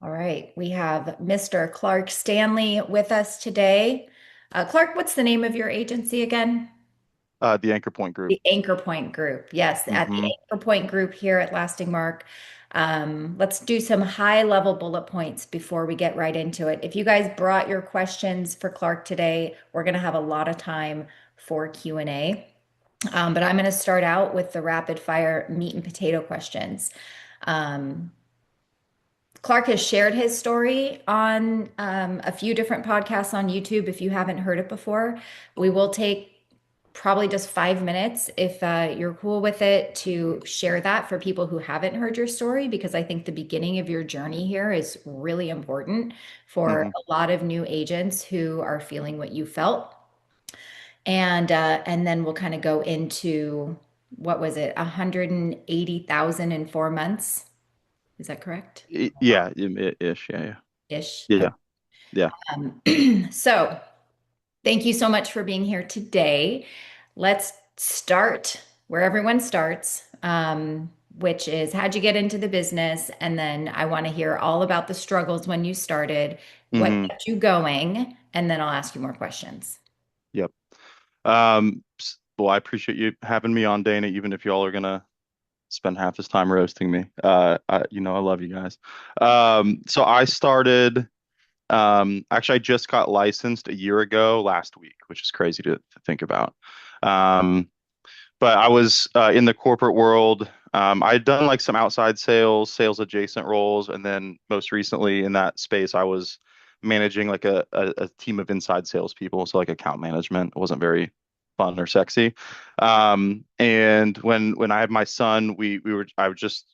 All right, we have Mr. Clark Stanley with us today. Clark, what's the name of your agency again? The Anchor Point Group. The Anchor Point Group. Yes, at the hmm Anchor Point Group here at Lasting Mark. Let's do some high level bullet points before we get right into it. If you guys brought your questions for Clark today, we're going to have a lot of time for Q&A. But I'm going to start out with the rapid fire meat and potato questions. Um, Clark has shared his story on a few different podcasts on YouTube. If you haven't heard it before, we will take probably just 5 minutes if you're cool with it to share that for people who haven't heard your story, because I think the beginning of your journey here is really important for hmm a lot of new agents who are feeling what you felt. And then we'll kind of go into what was it, 180,000 in 4 months? Is that correct? Yeah, ish. Yeah, Ish. yeah, yeah, So, thank you so much for being here today. Let's start where everyone starts, which is how'd you get into the business? And then I want to hear all about the struggles when you started, what hmm kept you going, and then I'll ask you more questions. yep. Well, I appreciate you having me on, Dana, even if y'all are gonna spend half this time roasting me. I love you guys. So I started. Actually, I just got licensed a year ago last week, which is crazy to think about. Um, but I was in the corporate world. I had done like some outside sales, sales adjacent roles, and then most recently in that space, I was managing like a team of inside salespeople, so like account management. It wasn't very fun or sexy. And when I had my son, we were I was just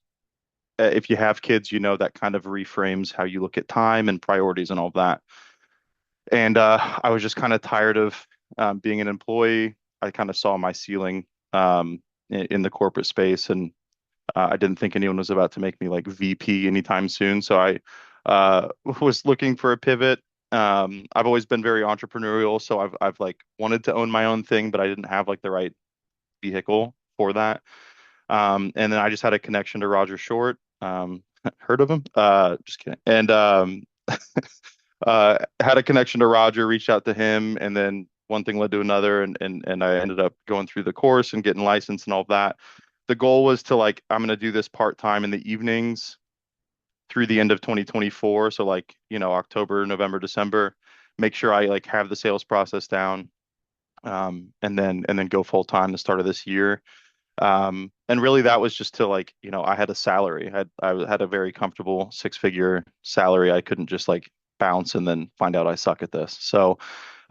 if you have kids, you know that kind of reframes how you look at time and priorities and all of that. And I was just kind of tired of being an employee. I kind of saw my ceiling in the corporate space, and I didn't think anyone was about to make me like VP anytime soon. So I was looking for a pivot. I've always been very entrepreneurial, so I've like wanted to own my own thing, but I didn't have like the right vehicle for that. And then I just had a connection to Roger Short. Heard of him? Just kidding. And had a connection to Roger, reached out to him, and then one thing led to another, and I ended up going through the course and getting licensed and all of that. The goal was to like I'm gonna do this part time in the evenings through the end of 2024. So like, October, November, December, make sure I like have the sales process down, and then go full time the start of this year. And really that was just to like, I had a salary. I had a very comfortable six-figure salary. I couldn't just like bounce and then find out I suck at this. So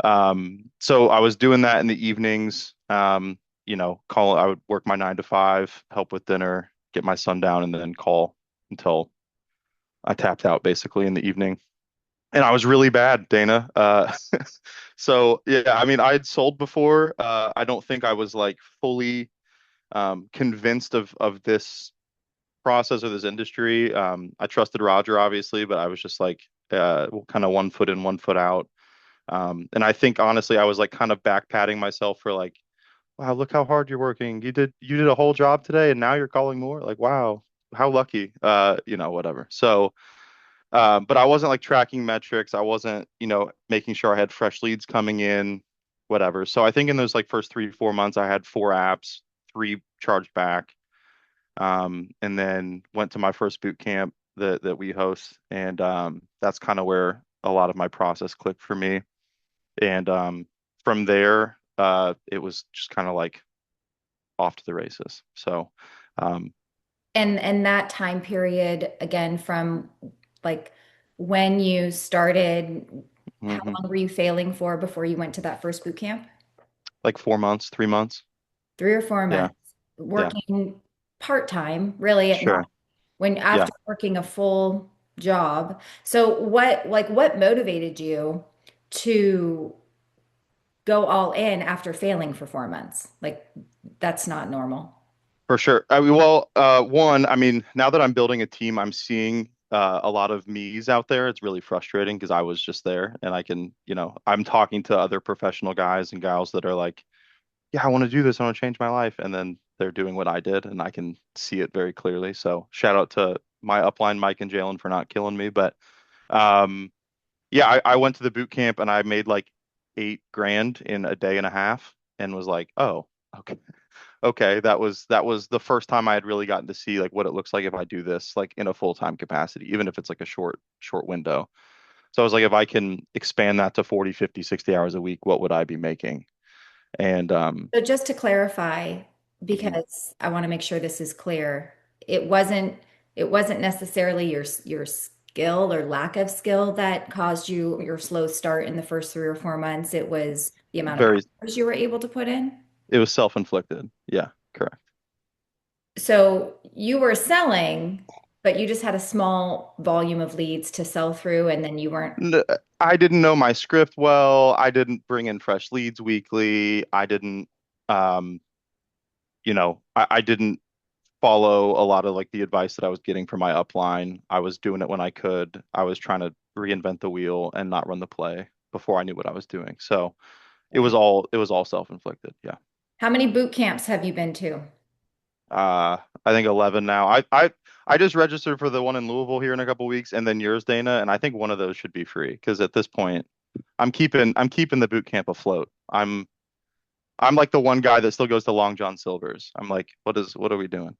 I was doing that in the evenings. I would work my 9 to 5, help with dinner, get my son down, and then call until I tapped out basically in the evening. And I was really bad, Dana. So yeah, I mean, I had sold before. I don't think I was like fully convinced of this process or this industry. I trusted Roger, obviously, but I was just like kind of one foot in, one foot out. And I think honestly, I was like kind of back patting myself for like, wow, look how hard you're working. You did a whole job today, and now you're calling more. Like, wow, how lucky. Whatever. So, but I wasn't like tracking metrics. I wasn't, making sure I had fresh leads coming in, whatever. So I think in those like first 3 4 months, I had 4 apps, three charged back, and then went to my first boot camp that we host, and that's kind of where a lot of my process clicked for me. And from there, it was just kind of like off to the races. So, um, And that time period, again, from like when you started, how mhm. long were you failing for before you went to that first boot camp? Like 4 months, 3 months. 3 or 4 months, Yeah, yeah, working part-time, really at not sure. when Yeah. after working a full job. So what motivated you to go all in after failing for 4 months? Like that's not normal. For sure. I mean, well, one, I mean, now that I'm building a team, I'm seeing a lot of me's out there. It's really frustrating because I was just there, and I can, I'm talking to other professional guys and gals that are like, yeah, I want to do this. I want to change my life. And then they're doing what I did, and I can see it very clearly. So shout out to my upline Mike and Jalen for not killing me. But um, yeah, I went to the boot camp and I made like 8 grand in a day and a half and was like, oh, okay, okay. That was the first time I had really gotten to see like what it looks like if I do this like in a full-time capacity, even if it's like a short window. So I was like, if I can expand that to 40, 50, 60 hours a week, what would I be making? And So just to clarify, mhm, because I want to make sure this is clear, it wasn't it wasn't necessarily your skill or lack of skill that caused you your slow start in the first 3 or 4 months. It was the amount of very, hours you were able to put in. it was self-inflicted. Yeah, correct. So you were selling, but you just had a small volume of leads to sell through, and then you weren't. N- I didn't know my script well. I didn't bring in fresh leads weekly. I didn't, um, I didn't follow a lot of like the advice that I was getting from my upline. I was doing it when I could. I was trying to reinvent the wheel and not run the play before I knew what I was doing. So Okay. it was all self-inflicted. Yeah. How many boot camps have you been to? I think 11 now. I just registered for the one in Louisville here in a couple weeks and then yours, Dana, and I think one of those should be free because at this point I'm keeping the boot camp afloat. I'm like the one guy that still goes to Long John Silver's. I'm like, what are we doing?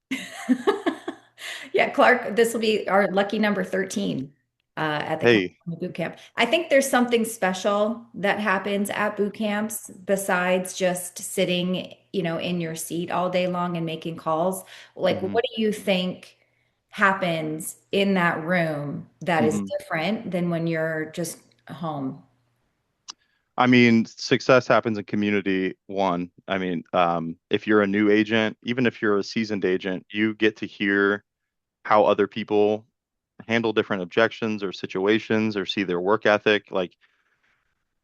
Yeah, Clark, this will be our lucky number 13 at the Hey, California boot camp. I think there's something special that happens at boot camps besides just sitting, in your seat all day long and making calls. Like, hmm what do you think happens in that room that is hmm different than when you're just home? I mean, success happens in community, one. I mean, if you're a new agent, even if you're a seasoned agent, you get to hear how other people handle different objections or situations or see their work ethic. Like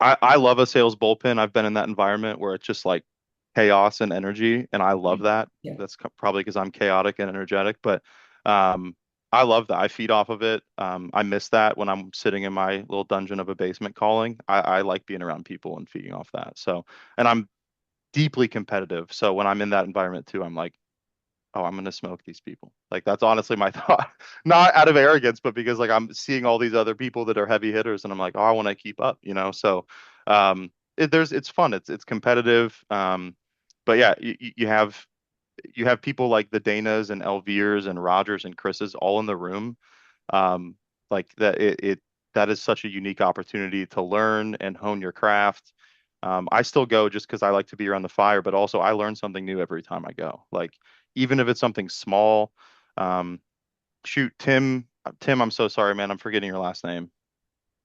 I love a sales bullpen. I've been in that environment where it's just like chaos and energy, and I love that. Yeah. That's probably because I'm chaotic and energetic, but um, I love that. I feed off of it. I miss that when I'm sitting in my little dungeon of a basement calling. I like being around people and feeding off that. So, and I'm deeply competitive. So when I'm in that environment too, I'm like, oh, I'm gonna smoke these people. Like that's honestly my thought. Not out of arrogance, but because like I'm seeing all these other people that are heavy hitters and I'm like, oh, I want to keep up, you know? So it's fun. It's competitive. But yeah, you have people like the Danas and Elvirs and Rogers and Chris's all in the room. Um, like that is such a unique opportunity to learn and hone your craft. I still go just because I like to be around the fire, but also I learn something new every time I go. Like even if it's something small. Um, shoot, Tim, I'm so sorry, man. I'm forgetting your last name. Oh,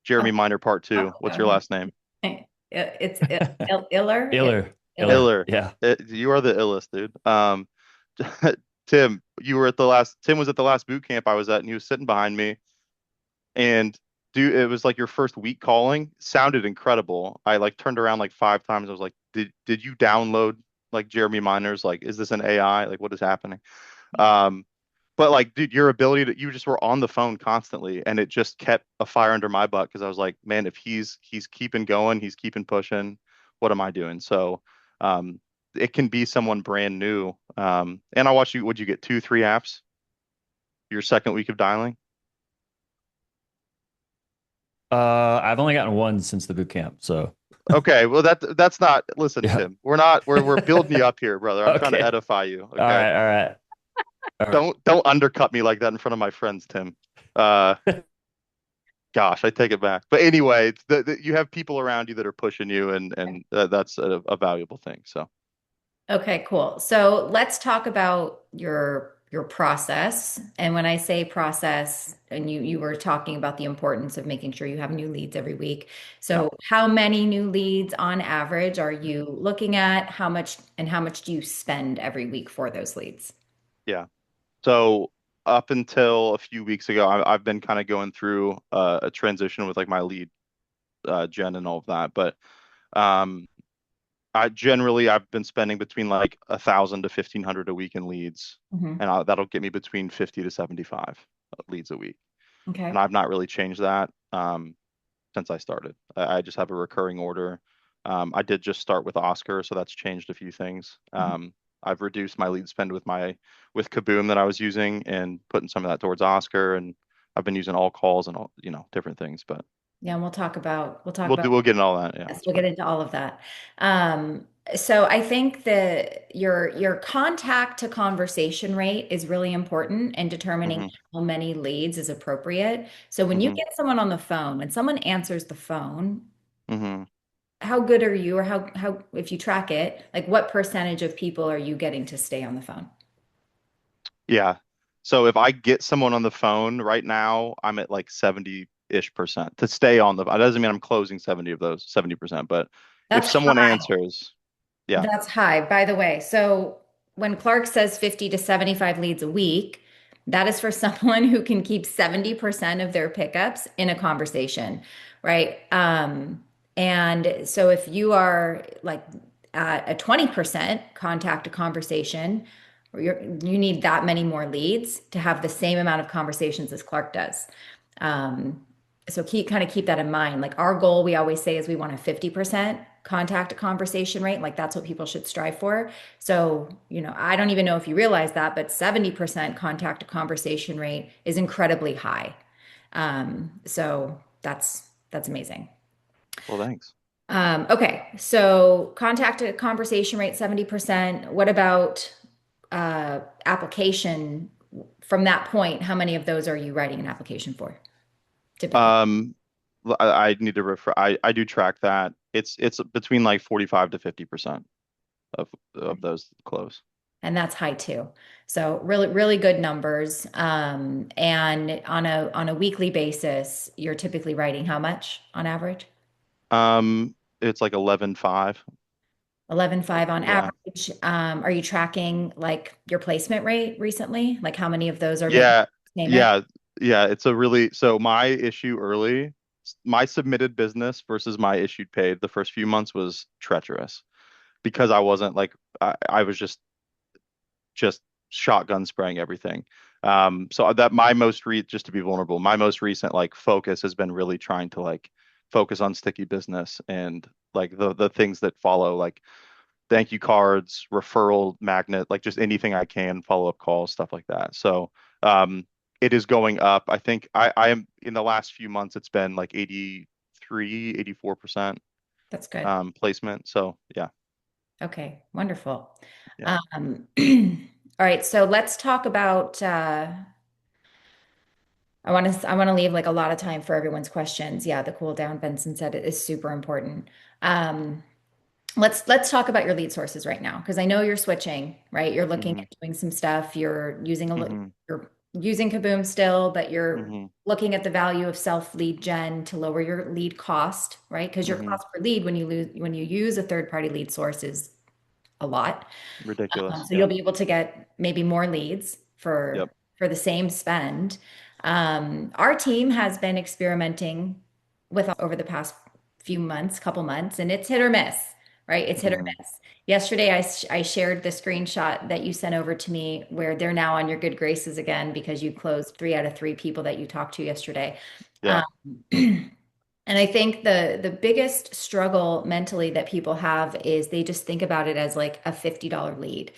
Jeremy Minor Part oh, Two. What's your no. last name? It's Iller. Iller. Iller. Iller. Iller. Yeah. You are the illest, dude. Tim was at the last boot camp I was at, and he was sitting behind me. And dude, it was like your first week calling. Sounded incredible. I like turned around like 5 times. I was like, did you download like Jeremy Miner's? Like, is this an AI? Like, what is happening? Um, but like, dude, your ability to you just were on the phone constantly, and it just kept a fire under my butt because I was like, man, if he's keeping going, he's keeping pushing, what am I doing? So, it can be someone brand new. And I watched you. Would you get 2, 3 apps your second week of dialing? I've only gotten one since the boot camp, so Okay, well that's not. Listen, yeah. Tim, we're building you up here, brother. I'm trying to Okay. edify you. All Okay, right. All right. All don't undercut me like that in front of my friends, Tim. Uh, right. Gosh, I take it back. But anyway, you have people around you that are pushing you, and that's a valuable thing. So Okay, cool. So let's talk about your process. And when I say process, and you were talking about the importance of making sure you have new leads every week. yeah, So how many new leads on average are you looking at? How much do you spend every week for those leads? yeah. So up until a few weeks ago, I've been kind of going through a transition with like my lead gen and all of that. But um, I've been spending between like 1,000 to 1,500 a week in leads, Hmm. and that'll get me between 50 to 75 leads a week. And Okay. I've not really changed that since I started. I just have a recurring order. I did just start with Oscar, so that's changed a few things. I've reduced my lead spend with Kaboom that I was using and putting some of that towards Oscar, and I've been using all calls and all, different things. But Yeah, and we'll talk about we'll get into all that. Yeah, yes, that's we'll get fine. into all of that. So I think that your contact to conversation rate is really important in determining Hmm. how many leads is appropriate. So when you Hmm. get someone on the phone, when someone answers the phone, Hmm. how good are you, or how if you track it, like what percentage of people are you getting to stay on the phone? Yeah. So if I get someone on the phone right now, I'm at like 70-ish% to stay on the. That doesn't mean I'm closing 70 of those 70%, but if That's someone answers, yeah. That's high, by the way. So when Clark says 50 to 75 leads a week, that is for someone who can keep 70% of their pickups in a conversation, right? And so if you are like at a 20% contact to conversation, you need that many more leads to have the same amount of conversations as Clark does. Um, so keep that in mind. Like our goal, we always say is we want a 50% contact to conversation rate. Like that's what people should strive for. So, I don't even know if you realize that, but 70% contact to conversation rate is incredibly high. So that's amazing. Well, thanks. Okay, so contact to conversation rate 70%. What about application from that point? How many of those are you writing an application for typically? Um, I need to refer. I do track that. It's between like 45 to 50% of those close. And that's high too. So really, really good numbers. And on a weekly basis, you're typically writing how much on average? It's like 11.5. 11.5 on Yeah. average. Are you tracking like your placement rate recently? Like how many of those are making Yeah, payment? yeah, yeah. It's a really so my issue early, my submitted business versus my issued paid the first few months was treacherous because I wasn't like I was just shotgun spraying everything. So that my most re just to be vulnerable, my most recent like focus has been really trying to like focus on sticky business and like the things that follow like thank you cards, referral magnet, like just anything I can, follow-up calls, stuff like that. So it is going up. I think I am in the last few months, it's been like 83, 84% That's good. placement. So yeah, Okay, wonderful. yeah. Um, all right, so let's talk about I want to leave like a lot of time for everyone's questions. Yeah, the cool down, Benson said it is super important. Um, let's talk about your lead sources right now because I know you're switching, right? You're looking Hmm. at doing some stuff. Hmm. You're using Kaboom still, but you're Hmm. looking at the value of self lead gen to lower your lead cost, right? Because your Hmm. cost per lead when you use a third party lead source is a lot. Ridiculous. So Yeah. you'll be able to get maybe more leads Yep. for the same spend. Our team has been experimenting with over the past few months, couple months, and it's hit or miss, right? It's hit or Hmm. miss. Yesterday, I shared the screenshot that you sent over to me where they're now on your good graces again because you closed 3 out of 3 people that you talked to yesterday. Um, Yeah. And I think the biggest struggle mentally that people have is they just think about it as like a $50 lead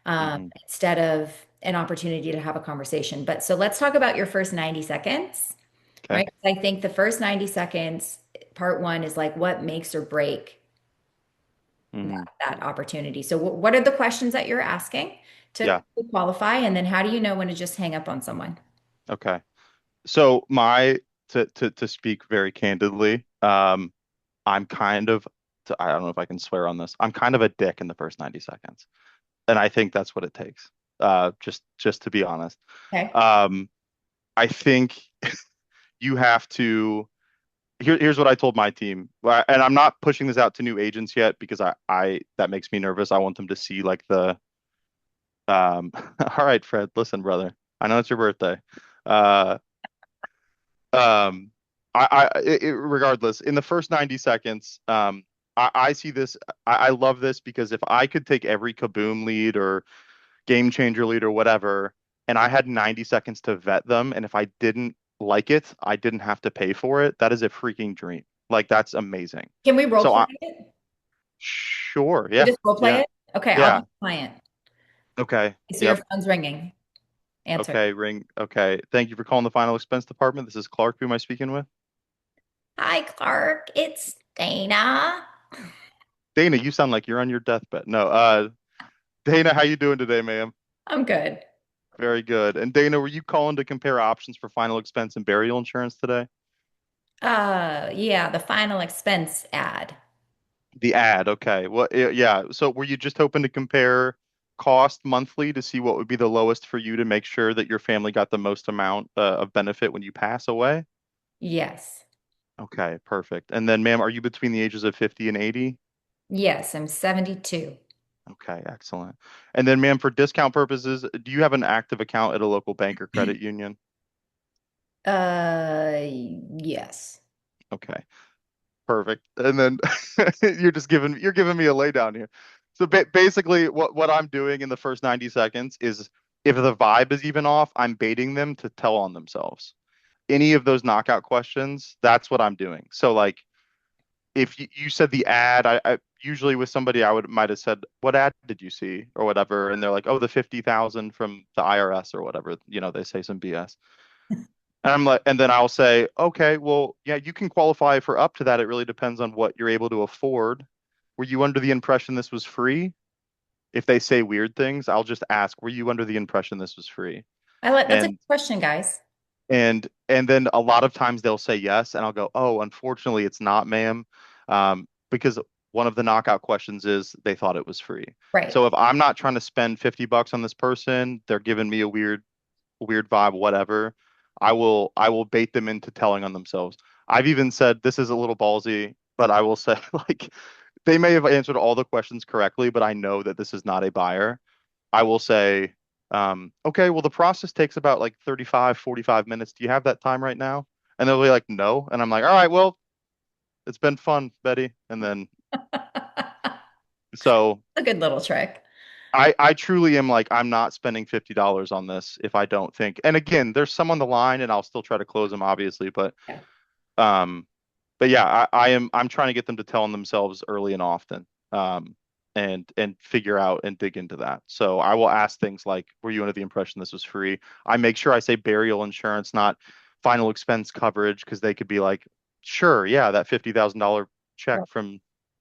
Hmm. instead of an opportunity to have a conversation. But so let's talk about your first 90 seconds, Okay. right? I think the first 90 seconds, part one is like what makes or break Hmm. that opportunity. So what are the questions that you're asking to Yeah. qualify? And then how do you know when to just hang up on someone? Okay. So my to speak very candidly, I'm kind of I don't know if I can swear on this. I'm kind of a dick in the first 90 seconds. And I think that's what it takes. Just to be honest. Okay. Um, I think you have to here's what I told my team. And I'm not pushing this out to new agents yet because I that makes me nervous. I want them to see like the all right, Fred, listen, brother. I know it's your birthday. Uh Um, regardless, in the first 90 seconds, I see this. I love this because if I could take every Kaboom lead or game changer lead or whatever, and I had 90 seconds to vet them, and if I didn't like it, I didn't have to pay for it. That is a freaking dream. Like that's amazing. Can we role So play I it? sure, We yeah, just role play yeah, it? Okay, I'll be yeah. the client. Okay. So your Yep. phone's ringing. Answer. Okay. Ring. Okay. Thank you for calling the final expense department. This is Clark. Who am I speaking with? Hi, Clark. It's Dana. Dana, you sound like you're on your deathbed. No, Dana, how you doing today, ma'am? I'm good. Very good. And Dana, were you calling to compare options for final expense and burial insurance today? Yeah, the final expense ad. The ad, okay. Well, yeah. So were you just hoping to compare cost monthly to see what would be the lowest for you to make sure that your family got the most amount of benefit when you pass away? Yes. Okay, perfect. And then, ma'am, are you between the ages of 50 and 80? Yes, I'm 72. Okay, excellent. And then, ma'am, for discount purposes, do you have an active account at a local bank or credit union? Yes. Okay. Perfect. And then you're giving me a laydown here. So basically what I'm doing in the first 90 seconds is if the vibe is even off, I'm baiting them to tell on themselves. Any of those knockout questions, that's what I'm doing. So like if you said the ad, I usually with somebody I would might have said, "What ad did you see?" or whatever, and they're like, "Oh, the 50,000 from the IRS or whatever." They say some BS. And I'm like, and then I'll say, okay, well, yeah, you can qualify for up to that. It really depends on what you're able to afford. Were you under the impression this was free? If they say weird things, I'll just ask, were you under the impression this was free? That's a And good question, guys. and then a lot of times they'll say yes, and I'll go, oh, unfortunately, it's not, ma'am, because one of the knockout questions is they thought it was free. Right. So if I'm not trying to spend $50 on this person, they're giving me a weird vibe, whatever, I will bait them into telling on themselves. I've even said this is a little ballsy, but I will say like they may have answered all the questions correctly, but I know that this is not a buyer. I will say, okay, well the process takes about like 35, 45 minutes. Do you have that time right now? And they'll be like, no. And I'm like, all right, well, it's been fun, Betty. And then so A good little trick. I truly am like, I'm not spending $50 on this if I don't think. And again, there's some on the line and I'll still try to close them, obviously, Yeah. um, but yeah, I'm trying to get them to tell on themselves early and often. And figure out and dig into that. So I will ask things like, were you under the impression this was free? I make sure I say burial insurance, not final expense coverage, because they could be like, sure, yeah, that $50,000 check from,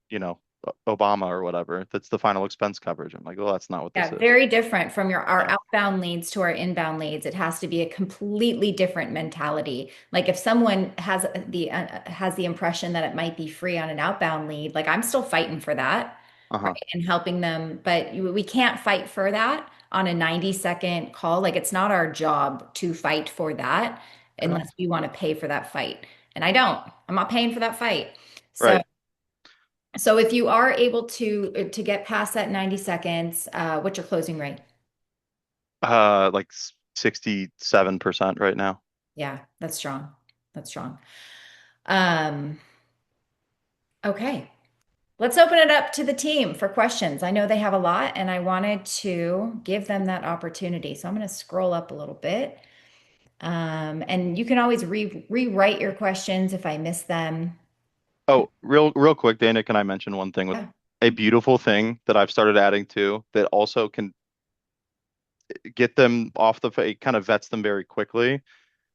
you know, Obama or whatever. That's the final expense coverage. I'm like, well, that's not what this Yeah, is. very different from our Yeah. outbound leads to our inbound leads. It has to be a completely different mentality. Like if someone has the impression that it might be free on an outbound lead, like I'm still fighting for that, Uh-huh. right? And helping them, but we can't fight for that on a 90-second call. Like it's not our job to fight for that unless Correct. we want to pay for that fight. And I don't. I'm not paying for that fight. So Right. so if you are able to get past that 90 seconds, what's your closing rate? Like 67% right now. Yeah, that's strong. That's strong. Um, okay. Let's open it up to the team for questions. I know they have a lot and I wanted to give them that opportunity. So I'm going to scroll up a little bit. And you can always rewrite your questions if I miss them. Oh, real quick, Dana, can I mention one thing with Yeah. a beautiful thing that I've started adding to that also can get them off it kind of vets them very quickly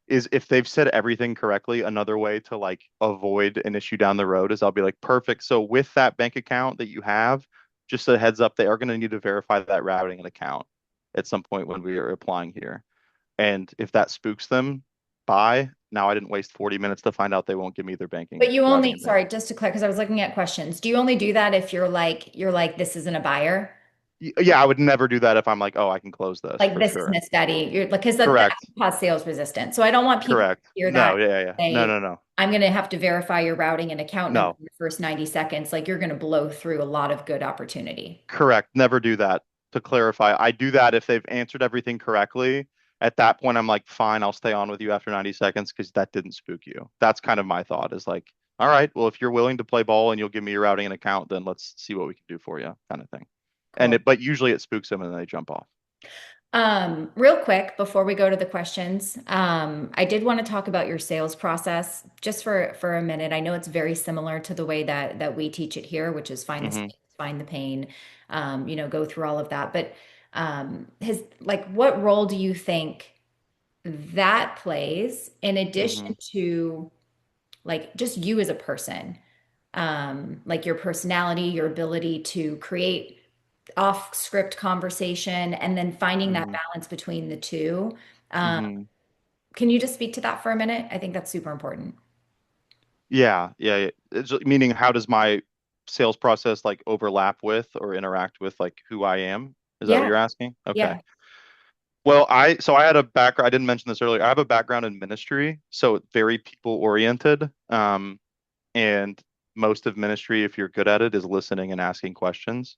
is if they've said everything correctly, another way to like avoid an issue down the road is I'll be like, perfect. So with that bank account that you have, just a heads up, they are going to need to verify that routing and account at some point when we are applying here. And if that spooks them, bye. Now I didn't waste 40 minutes to find out they won't give me their banking But you routing only, and sorry, banking. just to clarify, because I was looking at questions. Do you only do that if you're like, this isn't a buyer? Yeah, I would never do that if I'm like, oh, I can close this Like for this is sure. Miss Betty. You're like, because that Correct. cause sales resistant. So I don't want people to Correct. hear No, that yeah, yeah. No, say, no, no. I'm going to have to verify your routing and account number No. in the first 90 seconds. Like you're going to blow through a lot of good opportunity. Correct. Never do that. To clarify, I do that if they've answered everything correctly. At that point, I'm like, fine, I'll stay on with you after 90 seconds because that didn't spook you. That's kind of my thought is like, all right, well, if you're willing to play ball and you'll give me your routing and account, then let's see what we can do for you, kind of thing. Cool. But usually it spooks them and they jump off. Real quick before we go to the questions, I did want to talk about your sales process just for a minute. I know it's very similar to the way that we teach it here, which is find the Hmm. space, find the pain, go through all of that. But What role do you think that plays in Hmm. addition to like just you as a person, like your personality, your ability to create off script conversation, and then finding that Hmm. balance between the two. Um, Hmm. can you just speak to that for a minute? I think that's super important. Yeah, yeah, yeah. Meaning, how does my sales process like overlap with or interact with like who I am? Is that what Yeah, you're asking? Okay. yeah. Well, I had a background, I didn't mention this earlier. I have a background in ministry, so very people oriented. And most of ministry, if you're good at it, is listening and asking questions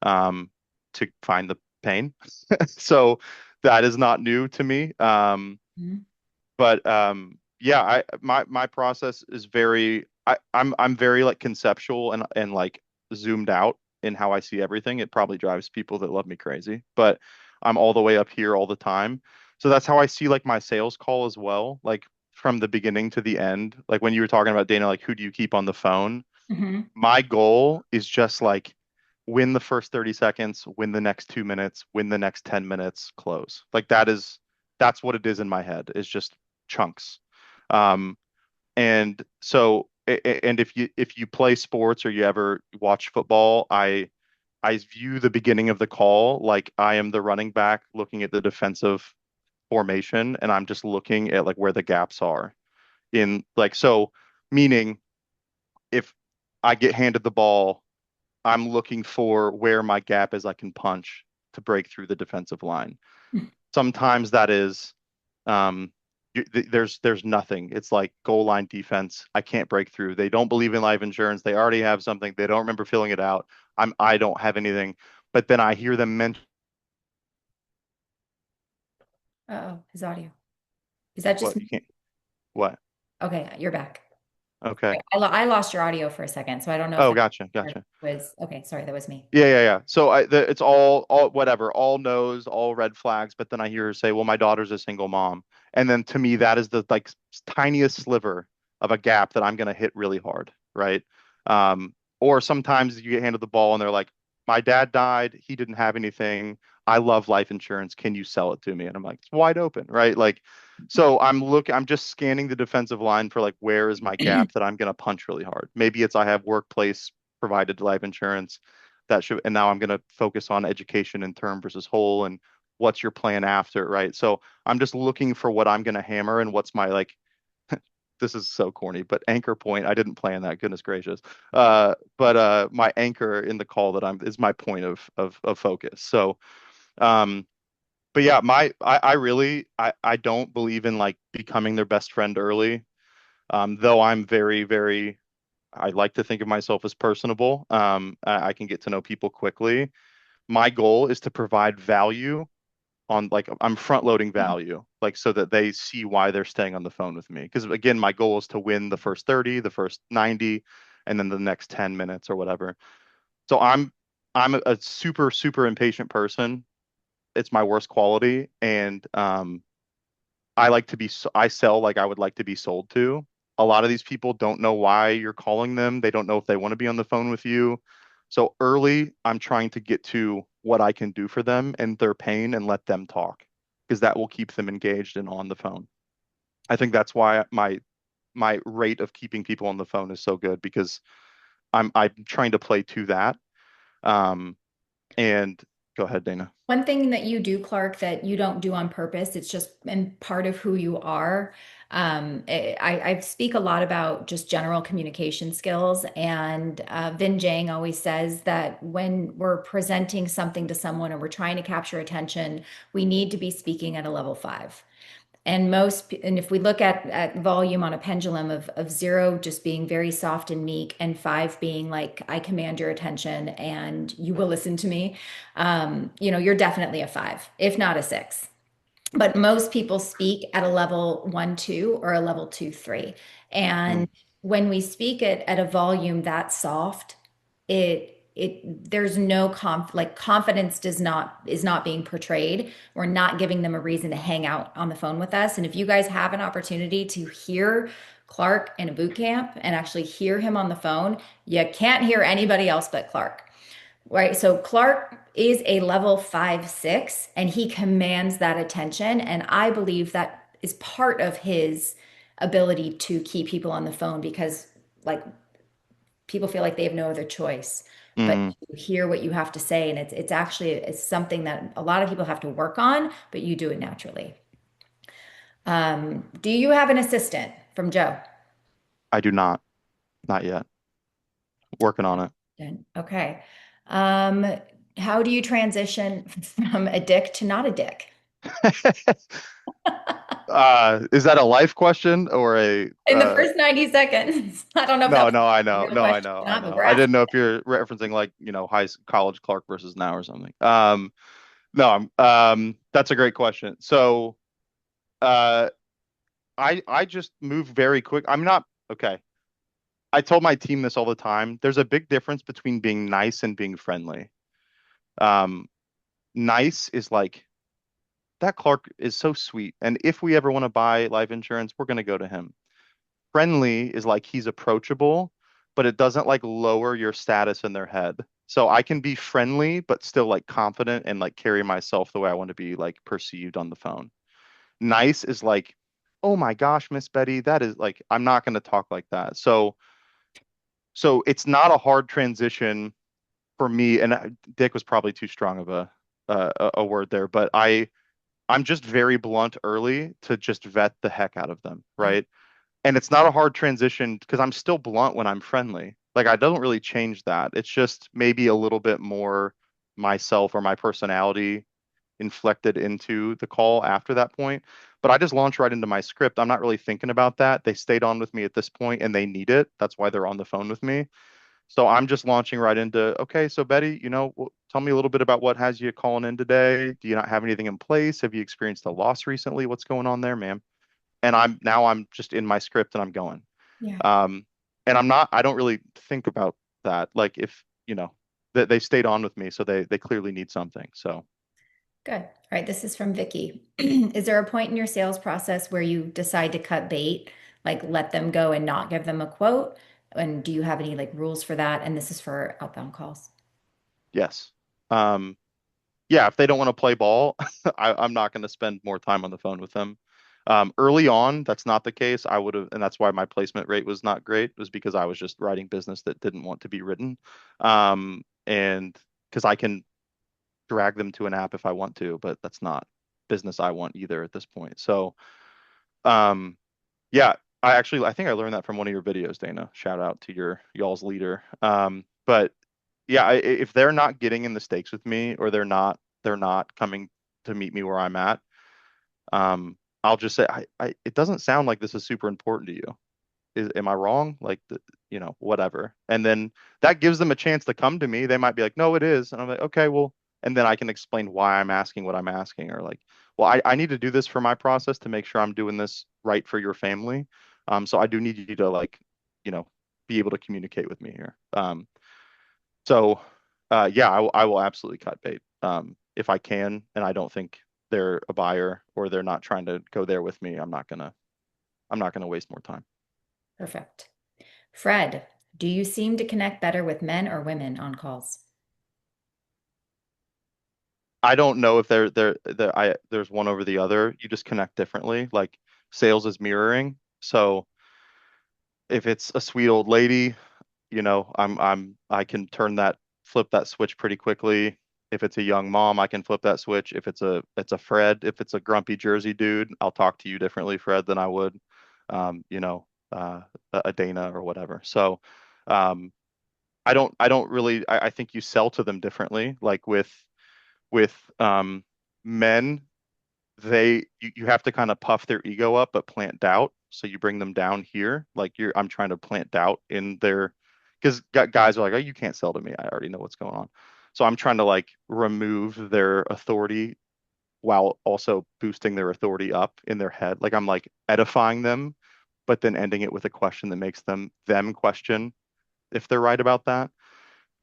um, to find the pain. So that is not new to me. Mhm. But yeah, my process is very I'm very like conceptual and like zoomed out in how I see everything. It probably drives people that love me crazy, but I'm all the way up here all the time. So that's how I see like my sales call as well, like from the beginning to the end. Like when you were talking about Dana, like who do you keep on the phone? Mhm. My goal is just like win the first 30 seconds, win the next 2 minutes, win the next 10 minutes, close. Like that's what it is in my head. It's just chunks. Um, and so and if you play sports or you ever watch football, I view the beginning of the call like I am the running back looking at the defensive formation and I'm just looking at like where the gaps are in like so meaning if I get handed the ball I'm looking for where my gap is I can punch to break through the defensive line. Sometimes that is um there's nothing. It's like goal line defense. I can't break through. They don't believe in life insurance. They already have something. They don't remember filling it out. I don't have anything. But then I hear them mention Uh-oh, his audio. Is that just what me? you can't what? Okay, you're back. Okay. I lost your audio for a second, so I don't know if Oh, that gotcha, gotcha. was okay. Sorry, that was me. Yeah, yeah, yeah. So it's all whatever, all no's, all red flags. But then I hear her say, "Well, my daughter's a single mom," and then to me, that is the like tiniest sliver of a gap that I'm gonna hit really hard, right? Or sometimes you get handed the ball and they're like, "My dad died. He didn't have anything. I love life insurance. Can you sell it to me?" And I'm like, "It's wide open, right?" Like, so I'm just scanning the defensive line for like where is my gap that I'm gonna punch really hard. Maybe it's I have workplace provided life insurance that should and now I'm going to focus on education and term versus whole and what's your plan after, right? So I'm just looking for what I'm going to hammer and what's my like this is so corny, but anchor point. I didn't plan that, goodness gracious. But my anchor in the call that I'm is my point of focus. So um but yeah, I really I don't believe in like becoming their best friend early. Though I'm very I like to think of myself as personable. I can get to know people quickly. My goal is to provide value on like I'm front loading value, like so that they see why they're staying on the phone with me. Because again, my goal is to win the first 30, the first 90, and then the next 10 minutes or whatever. So I'm a super impatient person. It's my worst quality, and I like to be I sell like I would like to be sold to. A lot of these people don't know why you're calling them. They don't know if they want to be on the phone with you. So early, I'm trying to get to what I can do for them and their pain and let them talk because that will keep them engaged and on the phone. I think that's why my rate of keeping people on the phone is so good because I'm trying to play to that. Um, and go ahead, Dana. One thing that you do, Clark, that you don't do on purpose, it's just and part of who you are. I speak a lot about just general communication skills, and Vin Jang always says that when we're presenting something to someone or we're trying to capture attention, we need to be speaking at a level 5. And if we look at volume on a pendulum of 0 just being very soft and meek, and 5 being like, I command your attention and you will listen to me, you're definitely a 5, if not a 6. But most people speak at a level 1, 2, or a level 2, 3. Mm, And when we speak at a volume that soft, there's no confidence is not being portrayed. We're not giving them a reason to hang out on the phone with us. And if you guys have an opportunity to hear Clark in a boot camp and actually hear him on the phone, you can't hear anybody else but Clark. Right. So Clark is a level 5, 6, and he commands that attention. And I believe that is part of his ability to keep people on the phone because, like, people feel like they have no other choice but Mm, to hear what you have to say. And it's actually it's something that a lot of people have to work on, but you do it naturally. Do you have an assistant from Joe? I do not, not yet. Working on Okay. Um, how do you transition from a dick to not a dick? it. Is that a life question or a In the first 90 seconds. I don't know if that no, was no, I a know. real No, I question know. or I not, but know. we're I asking. didn't know if you're referencing like, college Clark versus now or something. No, that's a great question. So, uh I just move very quick. I'm not okay. I told my team this all the time. There's a big difference between being nice and being friendly. Um, Nice is like that Clark is so sweet. And if we ever want to buy life insurance, we're going to go to him. Friendly is like he's approachable, but it doesn't like lower your status in their head. So I can be friendly, but still like confident and like carry myself the way I want to be like perceived on the phone. Nice is like, oh my gosh, Miss Betty, that is like, I'm not going to talk like that. So it's not a hard transition for me. And Dick was probably too strong of a word there, but I'm just very blunt early to just vet the heck out of them, Yeah. right? And it's not a hard transition because I'm still blunt when I'm friendly. Like I don't really change that. It's just maybe a little bit more myself or my personality inflected into the call after that point. But I just launch right into my script. I'm not really thinking about that. They stayed on with me at this point and they need it. That's why they're on the phone with me. So I'm just launching right into, okay, so Betty, tell me a little bit about what has you calling in today. Do you not have anything in place? Have you experienced a loss recently? What's going on there, ma'am? And I'm just in my script and I'm going. Yeah. Um, and I don't really think about that. Like if, that they stayed on with me, so they clearly need something. So Good. All right. This is from Vicky. Is there a point in your sales process where you decide to cut bait, like let them go and not give them a quote? And do you have any like rules for that? And this is for outbound calls. yes. Um, yeah, if they don't want to play ball, I'm not going to spend more time on the phone with them. Early on, that's not the case. I would have, and that's why my placement rate was not great, was because I was just writing business that didn't want to be written. And because I can drag them to an app if I want to, but that's not business I want either at this point. So, um, yeah, I think I learned that from one of your videos, Dana. Shout out to y'all's leader. But yeah, if they're not getting in the stakes with me or they're not coming to meet me where I'm at, I'll just say it doesn't sound like this is super important to you. Am I wrong? Like whatever. And then that gives them a chance to come to me. They might be like, no, it is. And I'm like, okay, well, and then I can explain why I'm asking what I'm asking, or like, well, I need to do this for my process to make sure I'm doing this right for your family. So I do need you to like, you know, be able to communicate with me here. So yeah, I will absolutely cut bait. If I can, and I don't think they're a buyer or they're not trying to go there with me, I'm not gonna waste more time. Perfect. Fred, do you seem to connect better with men or women on calls? I don't know if there's one over the other. You just connect differently. Like sales is mirroring. So if it's a sweet old lady, I can flip that switch pretty quickly. If it's a young mom, I can flip that switch. If it's a Fred, if it's a grumpy Jersey dude, I'll talk to you differently, Fred, than I would, um, you know, a Dana or whatever. So, um, I don't really, I think you sell to them differently. Like with men, you have to kind of puff their ego up but plant doubt, so you bring them down here, like I'm trying to plant doubt in their, because guys are like, oh, you can't sell to me, I already know what's going on. So I'm trying to like remove their authority while also boosting their authority up in their head, like I'm like edifying them, but then ending it with a question that makes them question if they're right about that.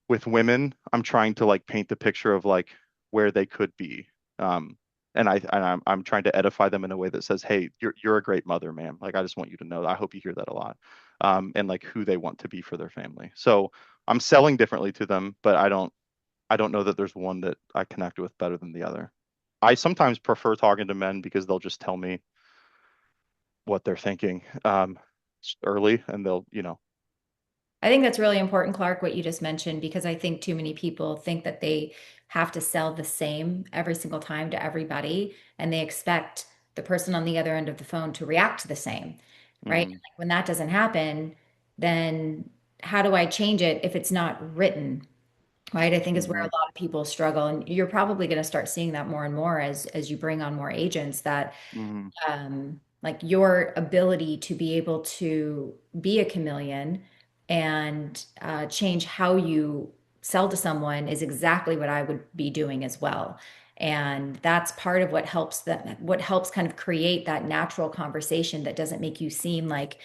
With women, I'm trying to like paint the picture of like where they could be. Um, and I'm trying to edify them in a way that says, "Hey, you're a great mother, ma'am. Like I just want you to know that. I hope you hear that a lot." And like who they want to be for their family. So I'm selling differently to them, but I don't. I don't know that there's one that I connect with better than the other. I sometimes prefer talking to men because they'll just tell me what they're thinking early, and they'll, I think that's really important, Clark, what you just mentioned, because I think too many people think that they have to sell the same every single time to everybody, and they expect the person on the other end of the phone to react the same, right? hmm Like when that doesn't happen, then how do I change it if it's not written, right? I think is where a hmm lot of people struggle, and you're probably going to start seeing that more and more as you bring on more agents that hmm like your ability to be able to be a chameleon and change how you sell to someone is exactly what I would be doing as well. And that's part of what helps kind of create that natural conversation that doesn't make you seem like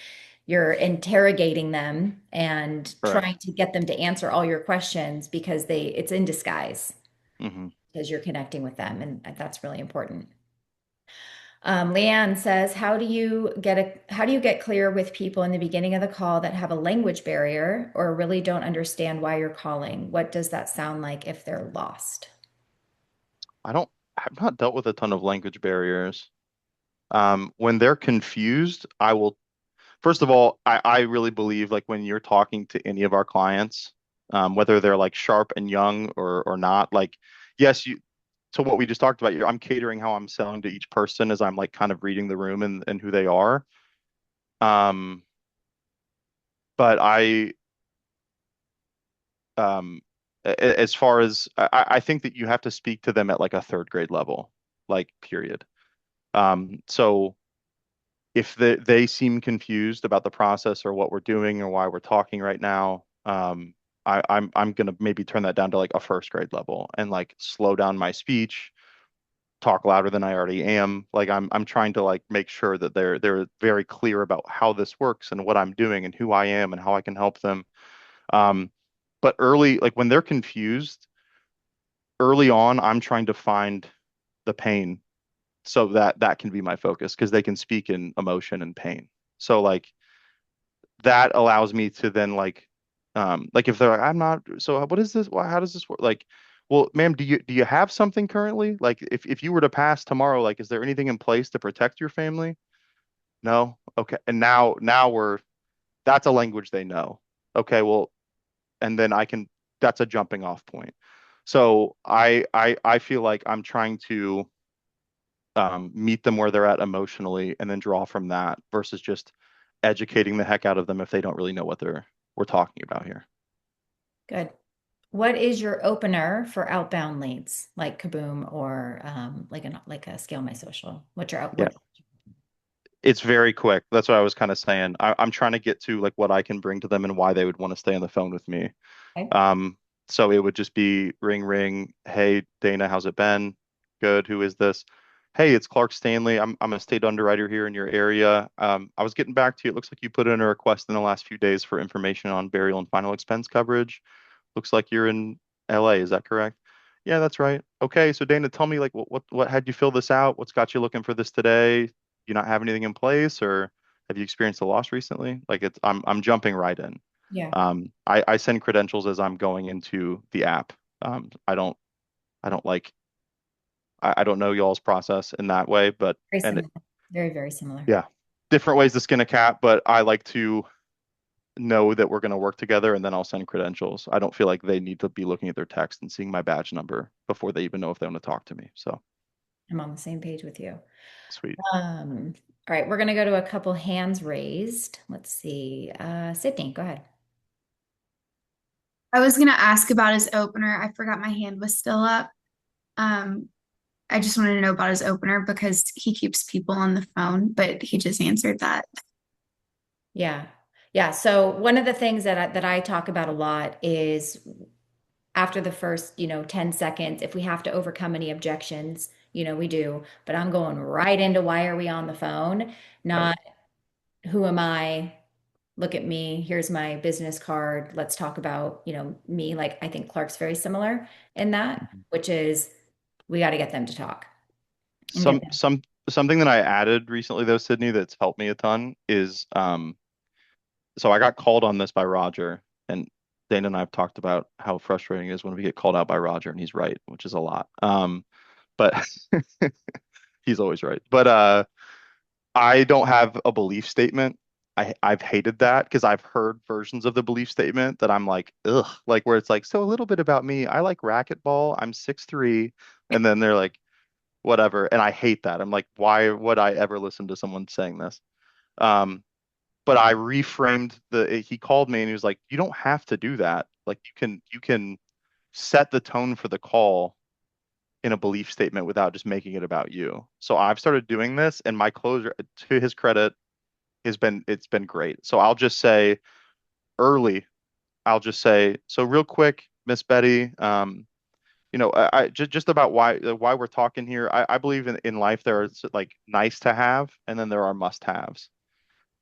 you're interrogating them and Right. trying to get them to answer all your questions because it's in disguise hmm because you're connecting with them. And that's really important. Leanne says, how do you get clear with people in the beginning of the call that have a language barrier or really don't understand why you're calling? What does that sound like if they're lost? I've not dealt with a ton of language barriers. When they're confused, first of all, I really believe like when you're talking to any of our clients, whether they're like sharp and young or not, like, yes, to what we just talked about, I'm catering how I'm selling to each person as I'm like kind of reading the room and who they are. Um, but um, as far as I think that you have to speak to them at like a third grade level, like period. So if they seem confused about the process or what we're doing or why we're talking right now, I'm gonna maybe turn that down to like a first grade level and like slow down my speech, talk louder than I already am. Like I'm trying to like make sure that they're very clear about how this works and what I'm doing and who I am and how I can help them. Um, but early, like when they're confused, early on, I'm trying to find the pain so that that can be my focus because they can speak in emotion and pain. So like that allows me to then like if they're like, I'm not, so what is this? Why, how does this work? Like, well, ma'am, do you have something currently? Like if you were to pass tomorrow, like is there anything in place to protect your family? No. Okay. And now that's a language they know. Okay, well, and then that's a jumping off point. So I feel like I'm trying to meet them where they're at emotionally and then draw from that versus just educating the heck out of them if they don't really know what we're talking about here. Good. What is your opener for outbound leads, like Kaboom or like a Scale My Social? What's your out Yeah, what? it's very quick. That's what I was kind of saying. I'm trying to get to like what I can bring to them and why they would want to stay on the phone with me. Okay. Um, so it would just be ring ring. Hey, Dana, how's it been? Good. Who is this? Hey, it's Clark Stanley. I'm a state underwriter here in your area. I was getting back to you. It looks like you put in a request in the last few days for information on burial and final expense coverage. Looks like you're in LA. Is that correct? Yeah, that's right. Okay, so Dana, tell me like what had you fill this out? What's got you looking for this today? Do you not have anything in place, or have you experienced a loss recently? Like I'm jumping right in. Yeah. I send credentials as I'm going into the app. I don't like I don't know y'all's process in that way, but Very and similar. Very, very similar. yeah, different ways to skin a cat, but I like to know that we're going to work together and then I'll send credentials. I don't feel like they need to be looking at their text and seeing my badge number before they even know if they want to talk to me. So I'm on the same page with you. sweet. All right, we're going to go to a couple hands raised. Let's see. Sydney, go ahead. I was gonna ask about his opener. I forgot my hand was still up. Um, I just wanted to know about his opener because he keeps people on the phone, but he just answered that. Yeah. Yeah. So one of the things that I talk about a lot is after the first, 10 seconds, if we have to overcome any objections, we do, but I'm going right into why are we on the phone? Right. Not who am I? Look at me. Here's my business card. Let's talk about, me. Like I think Clark's very similar in that, Mhm. which is we got to get them to talk and get Some them. some something that I added recently though, Sydney, that's helped me a ton is so I got called on this by Roger and Dana and I have talked about how frustrating it is when we get called out by Roger, and he's right, which is a lot. But he's always right. But I don't have a belief statement. I've hated that because I've heard versions of the belief statement that I'm like, ugh, like where it's like, so a little bit about me. I like racquetball. I'm 6'3", and then they're like, whatever, and I hate that. I'm like, why would I ever listen to someone saying this? Um, but I reframed he called me and he was like, you don't have to do that. Like you can set the tone for the call in a belief statement without just making it about you. So I've started doing this, and my closer, to his credit, it's been great. So I'll just say early, I'll just say, so real quick, Miss Betty, just about why we're talking here. I believe in life there are like nice to have, and then there are must haves.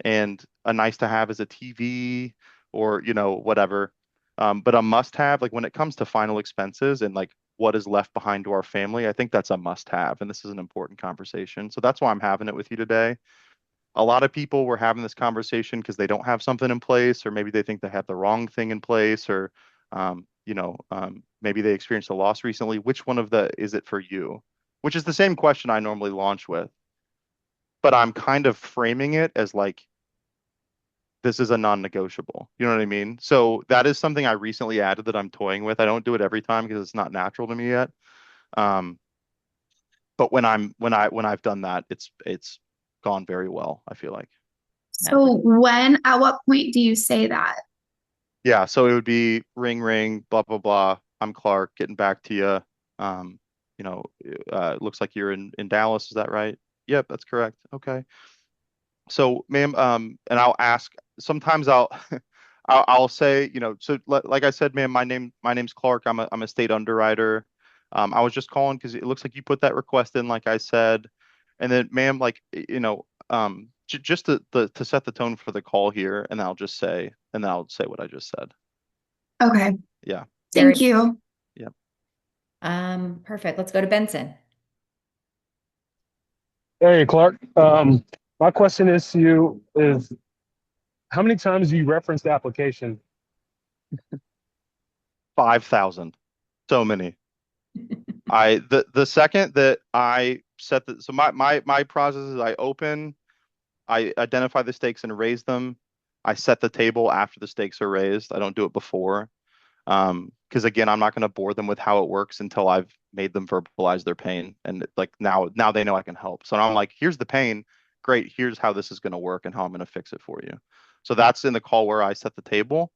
And a nice to have is a TV or whatever. But a must have, like when it comes to final expenses and like what is left behind to our family, I think that's a must have. And this is an important conversation. So that's why I'm having it with you today. A lot of people were having this conversation because they don't have something in place, or maybe they think they have the wrong thing in place, or maybe they experienced a loss recently. Which one of the is it for you? Which is the same question I normally launch with, but I'm kind of framing it as like this is a non-negotiable. You know what I mean? So that is something I recently added that I'm toying with. I don't do it every time because it's not natural to me yet. Um, but when I've done that, it's gone very well, I feel like. So at what point do you say that? Yeah, so it would be ring ring, blah blah blah. I'm Clark, getting back to you. Um, looks like you're in Dallas, is that right? Yep, that's correct. Okay. So, ma'am, and I'll ask. Sometimes I'll, I'll say, like I said, ma'am, my name's Clark. I'm a state underwriter. I was just calling because it looks like you put that request in, like I said, and then, ma'am, like j just to set the tone for the call here, and I'll say what I just said. Okay. Yeah, Very Thank you. yeah. perfect. Let's go to Benson. Hey, Clark. My question is to you is how many times do you reference the application? 5,000. So many. The second that I set the so my process is I identify the stakes and raise them. I set the table after the stakes are raised. I don't do it before. Because again, I'm not going to bore them with how it works until I've made them verbalize their pain. And like now they know I can help. So I'm like, here's the pain. Great. Here's how this is going to work and how I'm going to fix it for you. So that's in the call where I set the table.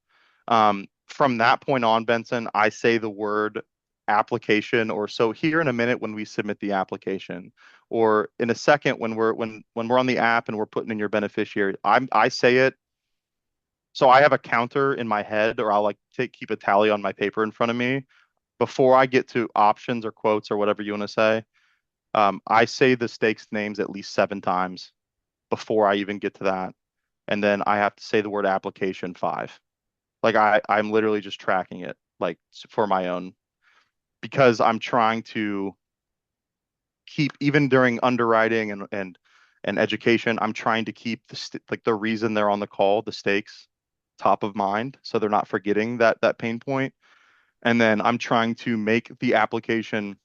From that point on, Benson, I say the word application, or so here in a minute when we submit the application, or in a second when we're on the app and we're putting in your beneficiary. I say it. So I have a counter in my head, or I'll like keep a tally on my paper in front of me before I get to options or quotes or whatever you want to say. I say the stakes names at least 7 times before I even get to that, and then I have to say the word application 5. Like I'm literally just tracking it like for my own, because I'm trying to keep, even during underwriting and education, I'm trying to keep like the reason they're on the call, the stakes, top of mind, so they're not forgetting that pain point. And then I'm trying to make the application.